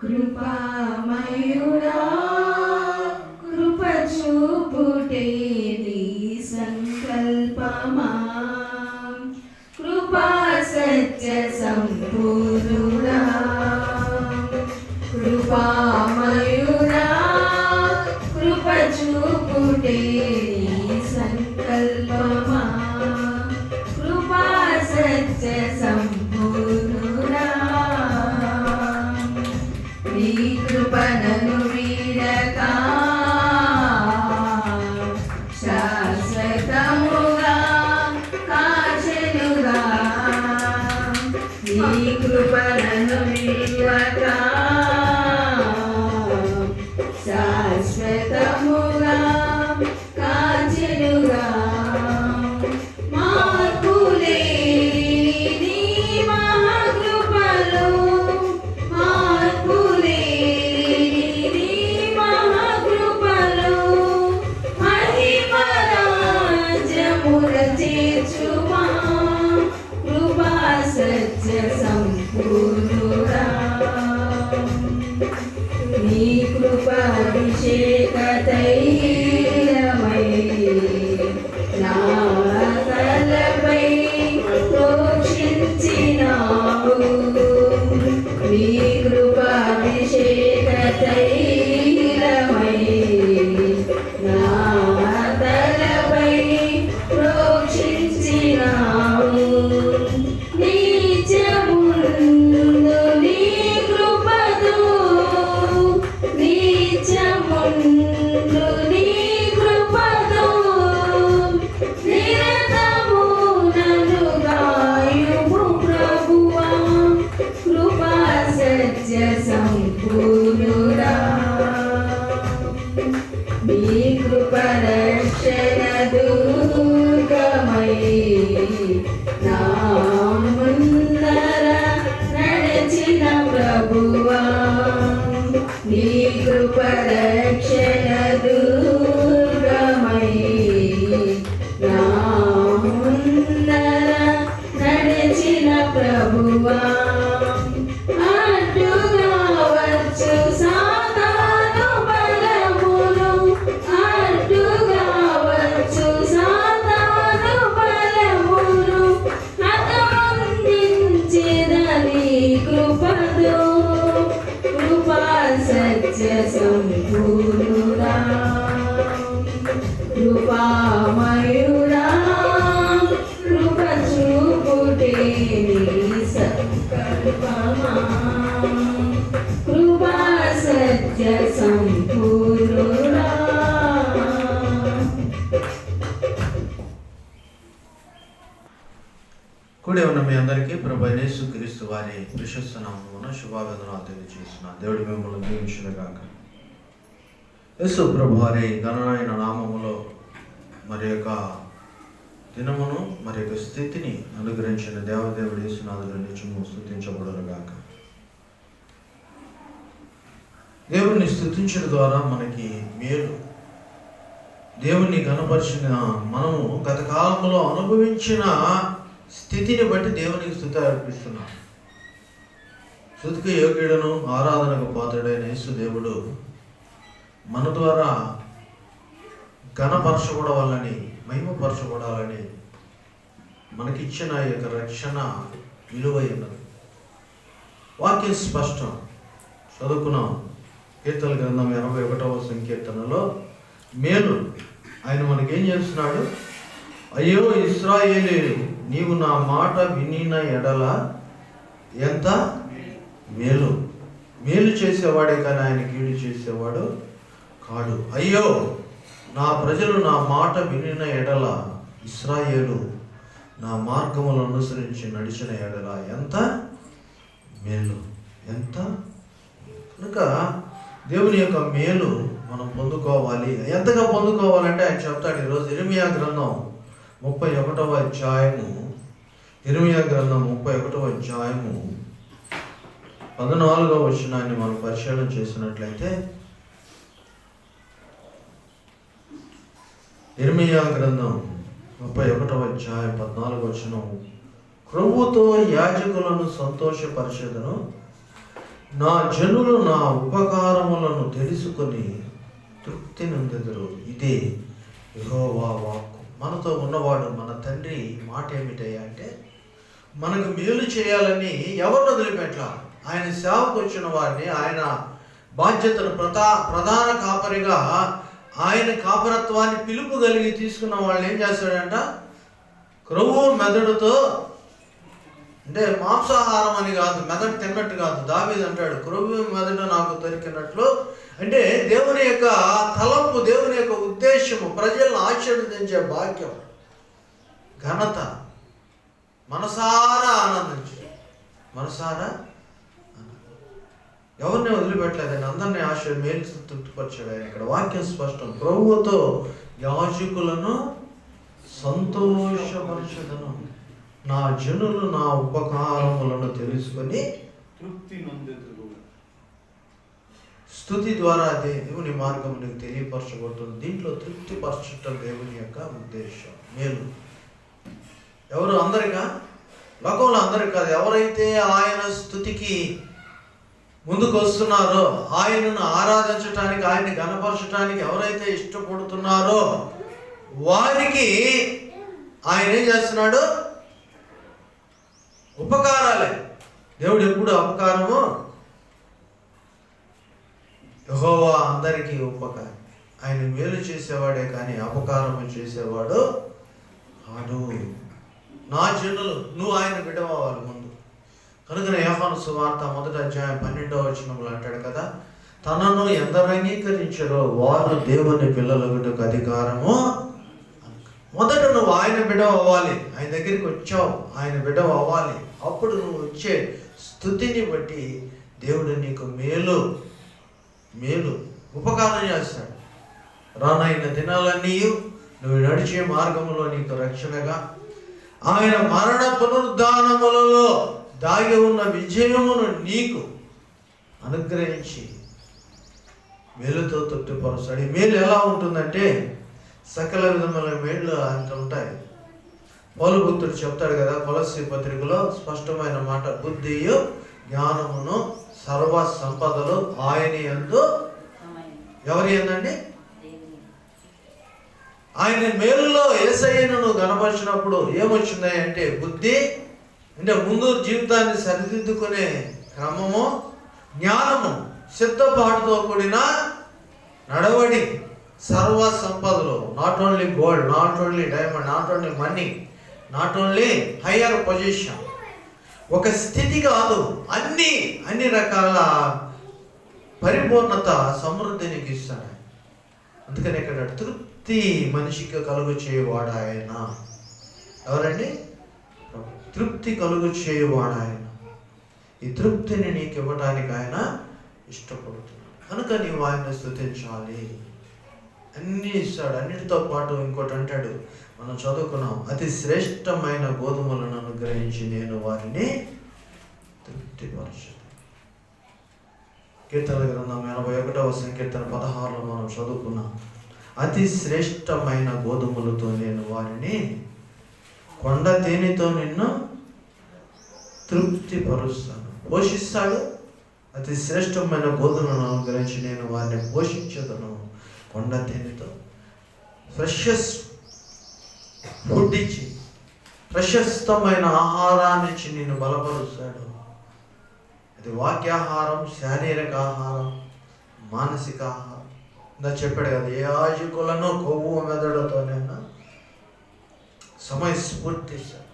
కృపామయుడా కృప చూపుటే నీ సంకల్పమా, కృపా సత్య సంపూర్ణుడా. కృపామయుడా కృప చూపుటే నీ సంకల్పమా, కృపా సత్య సంపూర్ణుడా. నీ కృపణను వీడక శాశ్వతముగా కాచెనుగా, నీ కృపణను వీడక శాశ్వతముగా కాచెనుగా. నీ కృపాభిషేక తైలమై నా తలపై ప్రోక్షించినావు, నీ కృపాభిషేక తైలమై నా తలపై ప్రోక్షించినావు. సంపూర్ణుడా నీ కృప రక్షణ దుర్గమై నా ముందర నడచిన ప్రభువా, నీ కృప రక్షణ దుర్గమై నా ముందర నడచిన ప్రభువా. సంపూర్ణుడా కృపామయుడా కృప చూపుటే నీ సంకల్పమా, కృపా సత్య సంపూర్ణుడా. కూడి ఉన్న మీ అందరికీ ప్రభు యేసుక్రీస్తు వారి ప్రశస్త నామమున శుభావేదనాలు తెలియజేస్తున్నాను. దేవుడు మిమ్మల్ని దీవించునుగాక. యేసు ప్రభు వారి ఘనమైన నామములో మరి యొక్క దినమును మరి యొక్క స్థితిని అనుగ్రహించిన దేవదేవుడు యేసునాథుడు నిత్యము స్తుతించబడునుగాక. దేవుని స్తుతించడం ద్వారా మనకి మేలు. దేవుని ఘనపరిచిన మనము గత కాలంలో అనుభవించిన స్థితిని బట్టి దేవునికి స్తుతి అర్పిస్తున్నాం. స్తుతికి యోగ్యుడను ఆరాధనకు పాత్రుడైన యేసు దేవుడు మన ద్వారా ఘనపరచబడాలని మహిమపరచబడాలని మనకిచ్చిన ఈ యొక్క రక్షణ విలువైనది. వాక్యం స్పష్టం. చదువుకున్నాం. కీర్తన గ్రంథం 81వ సంకీర్తనలో మేలు ఆయన మనకేం చేస్తున్నాడు? అయ్యో ఇశ్రాయేలీయులు, నీవు నా మాట వినిన ఎడల ఎంత మేలు. మేలు చేసేవాడే కానీ ఆయన కీడు చేసేవాడు కాడు. అయ్యో నా ప్రజలు నా మాట వినిన ఎడల, ఇశ్రాయేలు నా మార్గములను అనుసరించి నడిచిన ఎడల ఎంత మేలు, ఎంత. కనుక దేవుని యొక్క మేలు మనం పొందుకోవాలి. ఎంతగా పొందుకోవాలంటే ఆయన చెప్తాడు ఈరోజు ఇర్మీయా గ్రంథం 31వ అధ్యాయము, ఇర్మీయా గ్రంథం 31వ అధ్యాయము 14వ వచనాన్ని మనం పరిశీలన చేసినట్లయితే, ఇర్మీయా గ్రంథం 31వ అధ్యాయం 14వ వచనం క్రొవ్వుతో యాజకులను సంతోషపరచెదను, నా జనులు నా ఉపకారములను తెలుసుకొని తృప్తి నొందెదరు. ఇదే యెహోవా వాక్కు. మనతో ఉన్నవాడు మన తండ్రి మాట ఏమిటయ్యా అంటే, మనకు మేలు చేయాలని ఎవరిని వదిలిపెట్టాల. ఆయన సేవకు వచ్చిన వారిని, ఆయన బాధ్యతను ప్రధాన కాపరిగా ఆయన కాపరత్వాన్ని పిలుపు కలిగి తీసుకున్న వాళ్ళని ఏం చేస్తాడంట, క్రొవ్వు మెదడుతో, అంటే మాంసాహారం అని కాదు, మెదడు తిన్నట్టు కాదు. దావీదు అంటాడు, క్రొవ్వు మెదడు నాకు దొరికినట్లు. అంటే దేవుని యొక్క తలంపు, దేవుని యొక్క ఉద్దేశము, ప్రజలను ఆశీర్వదించే భాగ్యం, ఘనత, మనసారా ఆనందించు, మనసారా ఎవరిని వదిలిపెట్టలేదండి, అందరినీ మేలు తృప్తిపరిచాడు ఆయన. ఇక్కడ వాక్యం స్పష్టం, ప్రభువుతో యాజకులను సంతోషపరచదను, నా జనులు నా ఉపకారములను తెలుసుకొని తృప్తి నొందెదరు. స్తుతి ద్వారా దేవుని మార్గం నీకు తెలియపరచబడుతుంది. దీంట్లో తృప్తి పరచటం దేవుని యొక్క ఉద్దేశం. మేలు ఎవరు? అందరికా? లోకంలో అందరికి కాదు. ఎవరైతే ఆయన స్తుతికి ముందుకు వస్తున్నారో, ఆయనను ఆరాధించటానికి, ఆయన్ని గణపరచటానికి ఎవరైతే ఇష్టపడుతున్నారో వారికి ఆయన ఏం చేస్తున్నాడు? ఉపకారాలే. దేవుడు ఎప్పుడు అపకారము, యెహోవా అందరికీ ఉపకారం. ఆయన మేలు చేసేవాడే కానీ అపకారము చేసేవాడు కాడు. నా జనులు, నువ్వు ఆయన బిడ్డవాలి ముందు. కనుక యోహాను సువార్త 1వ అధ్యాయం 12వ వచనంలో అంటాడు కదా, తనను ఎందరు అంగీకరించారో వారు దేవుని పిల్లలకు అధికారము. మొదట నువ్వు ఆయన బిడ్డ అవ్వాలి. ఆయన దగ్గరికి వచ్చావు, ఆయన బిడ్డ అవ్వాలి. అప్పుడు నువ్వు వచ్చే స్తుతిని బట్టి దేవుడు నీకు మేలు ఉపకారం చేస్తాడు. రానైన దినాలన్నీ నువ్వు నడిచే మార్గంలో నీకు రక్షణగా, ఆయన మరణ పునరుద్ధానములలో దాగి ఉన్న విజయమును నీకు అనుగ్రహించి మేలుతో తృప్తిపరుస్తాడు. ఈ మేలు ఎలా ఉంటుందంటే సకల విధముల మేళ్ళు అంత ఉంటాయి. పౌలు భక్తుడు చెప్తాడు కదా కొలస్సీ పత్రికలో స్పష్టమైన మాట, బుద్ధియు జ్ఞానమును సర్వ సంపదలు ఆయన యందు. ఎవరి యందండి? ఆయన మేలులో యేసయ్యను నువ్వు కనపరిచినప్పుడు ఏమొచ్చింది అంటే బుద్ధి, అంటే ముందు జీవితాన్ని సరిదిద్దుకునే క్రమము, జ్ఞానము, సిద్ధపాటుతో కూడిన నడవడి, సర్వ సంపదలు, not only gold, not only diamond, not only money, not only higher position, ఒక స్థితి కాదు, అన్ని రకాల పరిపూర్ణత, సమృద్ధిని ఇస్తాడు. అందుకని ఇక్కడ తృప్తి మనిషికి కలుగు చేయవాడు ఆయన. ఎవరండి? తృప్తి కలుగు చేయవాడు ఆయన. ఈ తృప్తిని నీకు ఇవ్వడానికి ఆయన ఇష్టపడుతున్నాడు. కనుక నీవు ఆయన స్తుతించాలి. అన్నీ ఇస్తాడు. అన్నిటితో పాటు ఇంకోటి అంటాడు, మనం చదువుకున్నాం, అతి శ్రేష్టమైన గోధుమలను అనుగ్రహించి నేను వారిని తృప్తిపరచు. కీర్తన గ్రంథం 81వ సంకీర్తన 16లో మనం చదువుకున్నాం, అతి శ్రేష్టమైన గోధుమలతో నేను వారిని, కొండ తేనెతో నిన్ను తృప్తిపరుస్తాను. పోషిస్తాడు. అతి శ్రేష్టమైన గోధుమలను అనుగ్రహించి నేను వారిని పోషించదను. కొండ తేనెతో ఫ్రెషస్ ఫుడ్ ఇచ్చి, ప్రశస్తమైన ఆహారాన్ని ఇచ్చి నిన్ను బలపరుస్తాడు. అది వాక్యాహారం, శారీరక ఆహారం, మానసిక ఆహారం. ఇందా చెప్పాడు కదా, ఏ యాజకులను కొవ్వు మెదడుతోనైనా సమయస్ఫూర్తిస్తాడు,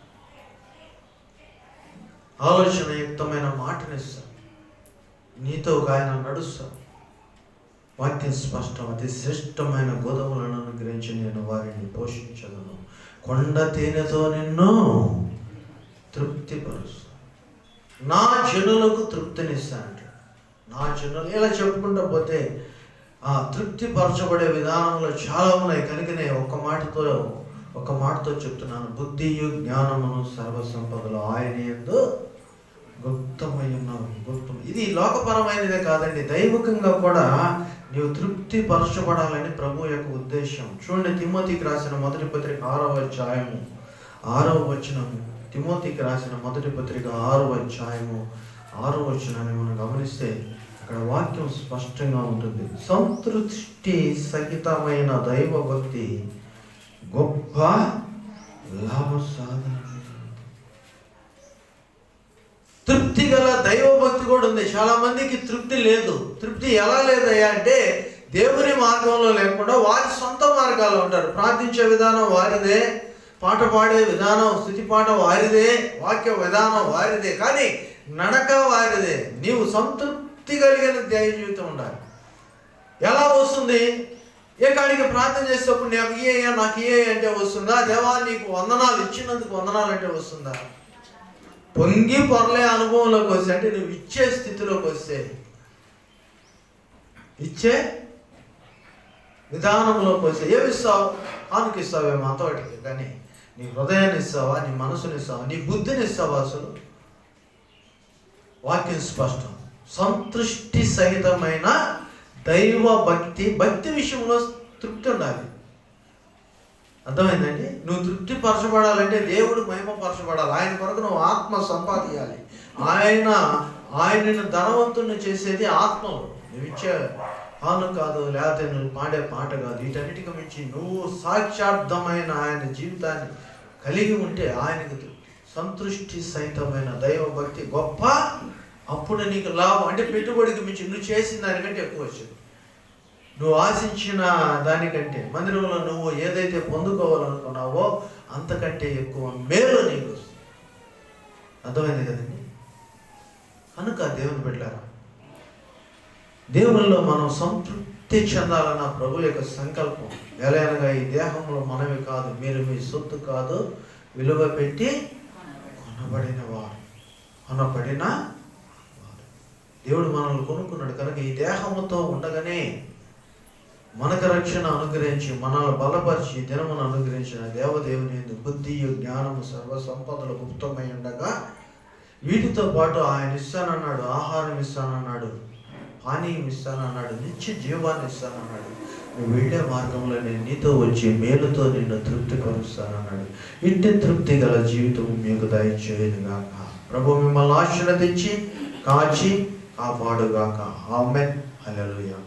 ఆలోచనయుక్తమైన మాటనిస్తాడు, నీతో ఆయన నడుస్తాడు. వాక్యం స్పష్టం, అతి శ్రేష్టమైన గోధుమలను అనుగ్రహించి నేను వారిని పోషించదను. కొండ తేనెతో నిన్ను తృప్తిపరుస్తాను. నా జనులకు తృప్తినిస్తానంట. నా జనులు ఇలా చెప్పుకుంటూ పోతే ఆ తృప్తిపరచబడే విధానంలో చాలా ఉన్నాయి. కనుకనే ఒక మాటతో చెప్తున్నాను, బుద్ధియు జ్ఞానమును సర్వసంపదలు ఆయన యందు గుప్తమై ఉన్నావు. ఇది లోకపరమైనదే కాదండి, దైవికంగా కూడా నీవు తృప్తి పరచబడాలని ప్రభు యొక్క ఉద్దేశం. చూడండి, తిమోతికి రాసిన 1వ పత్రిక 6వ అధ్యాయము 6వ వచనము, తిమోతికి రాసిన మొదటి పత్రిక 6వ అధ్యాయము 6వ వచనాన్ని మనం గమనిస్తే అక్కడ వాక్యం స్పష్టంగా ఉంటుంది. సంతృష్టి సహితమైన దైవ భక్తి గొప్ప లాభ సాధన. తృప్తి గల దైవభక్తి కూడా ఉంది. చాలా మందికి తృప్తి లేదు. తృప్తి ఎలా లేదయ్యా అంటే దేవుని మార్గంలో లేకుండా వారి సొంత మార్గాల్లో ఉంటారు. ప్రార్థించే విధానం వారిదే, పాట పాడే విధానం, స్తుతి పాట వారిదే, వాక్య విధానం వారిదే, కానీ నడక వారిదే. నీవు సంతృప్తి కలిగిన దైవ జీవితం ఉండాలి. ఎలా వస్తుంది? ఏ కాడికి ప్రార్థన చేసేటప్పుడు నాకు ఇయ్య నాకు ఇయ్య అంటే వస్తుందా? దేవా నీకు వందనాలు ఇచ్చినందుకు వందనాలు అంటే వస్తుందా? పొంగి పొరలే అనుభవంలోకి వస్తే, అంటే నువ్వు ఇచ్చే స్థితిలోకి వస్తే, ఇచ్చే విధానంలోకి వస్తే ఏమిస్తావు? ఆనుకిస్తావేమో అంతవాటికి, కానీ నీ హృదయాన్ని ఇస్తావా? నీ మనసుని ఇస్తావా? నీ బుద్ధిని ఇస్తావా? అసలు వాక్యం స్పష్టం. సంతృష్టి సహితమైన దైవ భక్తి. భక్తి విషయంలో తృప్తి ఉండాలి. అర్థమైందండి? నువ్వు తృప్తి పరచబడాలంటే దేవుడు మహిమ పరచబడాలి. ఆయన కొరకు నువ్వు ఆత్మ సంపాదించాలి. ఆయనను ధనవంతుని చేసేది ఆత్మలు. నువ్వు ఇచ్చే పాను కాదు, లేకపోతే నువ్వు పాడే పాట కాదు. వీటన్నిటికి మించి నువ్వు సాక్షార్థమైన ఆయన జీవితాన్ని కలిగి ఉంటే ఆయనకు సంతృష్టి సహితమైన దైవ భక్తి గొప్ప. అప్పుడు నీకు లాభం. అంటే పెట్టుబడికి మించి నువ్వు చేసిన దానికంటే ఎక్కువ వచ్చింది. నువ్వు ఆశించిన దానికంటే, మందిరంలో నువ్వు ఏదైతే పొందుకోవాలనుకున్నావో అంతకంటే ఎక్కువ మేలు నీకు వస్తుంది. అర్థమైంది కదండి? కనుక దేవుని బిడ్డలారా, దేవునిలో మనం సంతృప్తి చెందాలన్న ప్రభు యొక్క సంకల్పం. ఎలాగనగా ఈ దేహంలో మనవి కాదు, మీరు మీ సొత్తు కాదు, విలువ పెట్టి కొనబడిన వారు. దేవుడు మనల్ని కొనుక్కున్నాడు. కనుక ఈ దేహముతో ఉండగానే మనకు రక్షణ అనుగ్రహించి, మనల్ని బలపరిచి దినమును అనుగ్రహించిన దేవదేవుని బుద్ధి జ్ఞానము సర్వ సంపదలు గుప్తమై ఉండగా వీటితో పాటు ఆయన ఇస్తానన్నాడు. ఆహారం ఇస్తానన్నాడు, పానీయం ఇస్తానన్నాడు, నిత్య జీవాన్ని ఇస్తానన్నాడు. నువ్వు వెళ్ళే మార్గంలో నేను నీతో వచ్చి మేలుతో నిన్ను తృప్తిపరుస్తానన్నాడు. ఇంటి తృప్తి గల జీవితం మీకు దయచేయునుగాక. ప్రభు మిమ్మల్ని ఆశీర్వదించి కాచి కాపాడుగాక. ఆమేన్. హల్లెలూయా.